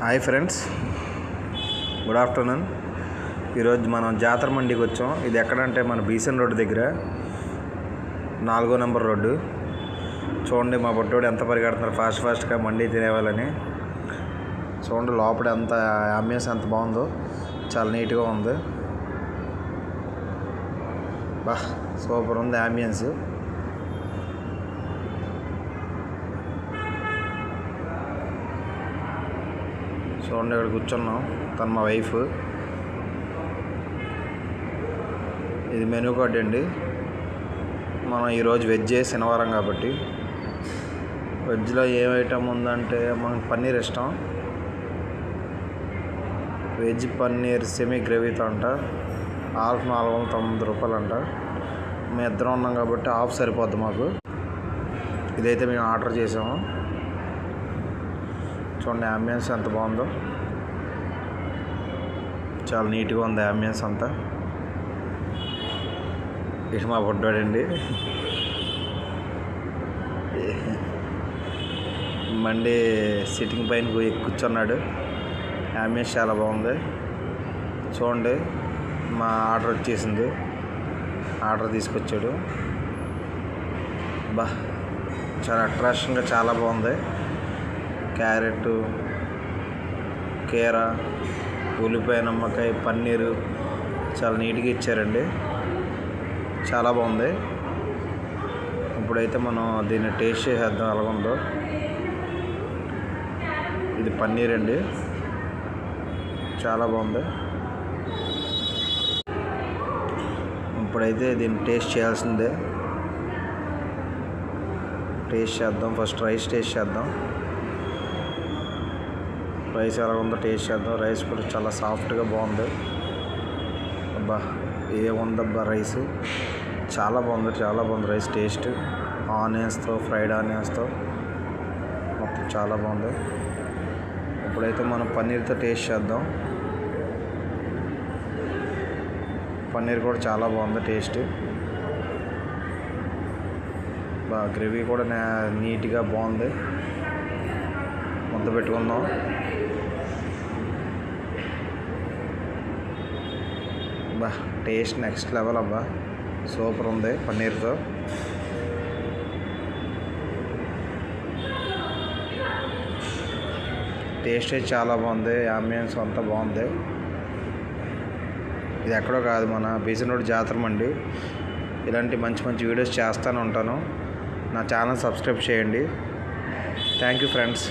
Hi friends, good afternoon. ఈరోజు మనం జాతర మండికి వచ్చాం. ఇది ఎక్కడంటే మన బీసెన్ రోడ్డు దగ్గర 4వ నెంబర్ రోడ్డు. చూడండి మా బొట్టోడు ఎంత పరిగెడుతున్నారు ఫాస్ట్గా మండి తినేవాళ్ళని. చూడండి లోపల ఎంత అంబియన్స్ ఎంత బాగుందో, చాలా నీట్గా ఉంది. సూపర్ ఉంది అంబియన్స్. చూడండి ఇక్కడ కూర్చున్నాం, తను మా వైఫ్. ఇది మెనూ కార్డ్ అండి. మనం ఈరోజు వెజ్ శనివారం కాబట్టి వెజ్లో ఏం ఐటమ్ ఉందంటే మనకు పన్నీర్ ఇష్టం. వెజ్ పన్నీర్ సెమీ గ్రేవీతో అంట హాఫ్ 490 రూపాయలు అంట. మేము ఇద్దరం ఉన్నాం కాబట్టి హాఫ్ సరిపోద్ది మాకు. ఇదైతే మేము ఆర్డర్ చేసాము. చూడండి అంబియన్స్ ఎంత బాగుందో, చాలా నీట్గా ఉంది అంబియన్స్ అంతా. ఇటు మా బొడ్డాడండి మండి సిట్టింగ్ పైన కూర్చున్నాడు. అంబియన్స్ చాలా బాగుంది. చూడండి మా ఆర్డర్ వచ్చేసింది, ఆర్డర్ తీసుకొచ్చాడు. చాలా అట్రాక్షన్గా చాలా బాగుంది. క్యారెట్, కీర, ఉల్లిపాయ, నిమ్మకాయ, పన్నీరు చాలా నీట్గా ఇచ్చారండి. చాలా బాగుంది. ఇప్పుడైతే మనం దీన్ని టేస్ట్ చేసేద్దాం ఎలాగుందో. ఇది పన్నీర్ అండి, చాలా బాగుంది. ఇప్పుడైతే దీన్ని టేస్ట్ చేయాల్సిందే. టేస్ట్ చేద్దాం. ఫస్ట్ రైస్ టేస్ట్ చేద్దాం. రైస్ ఎలా ఉందో టేస్ట్ చేద్దాం. రైస్ కూడా చాలా సాఫ్ట్గా బాగుంది. ఏముందబ్బా రైస్, చాలా బాగుంది రైస్ టేస్ట్. ఆనియన్స్తో, ఫ్రైడ్ ఆనియన్స్తో మొత్తం చాలా బాగుంది. ఇప్పుడైతే మనం పన్నీర్తో టేస్ట్ చేద్దాం. పన్నీర్ కూడా చాలా బాగుంది టేస్ట్. గ్రేవీ కూడా నీట్గా బాగుంది. ముద్ద పెట్టుకుందాం. టేస్ట్ నెక్స్ట్ లెవెల్ అబ్బా, సూపర్ ఉంది పన్నీర్తో. టేస్ట్ చాలా బాగుంది. అంబియన్స్ అంతా బాగుంది. ఇది ఎక్కడో కాదు, మన బీసెన్ రోడ్ జాతర మండి. ఇలాంటి మంచి వీడియోస్ చేస్తూనే ఉంటాను. నా ఛానల్ సబ్స్క్రైబ్ చేయండి. Thank you friends.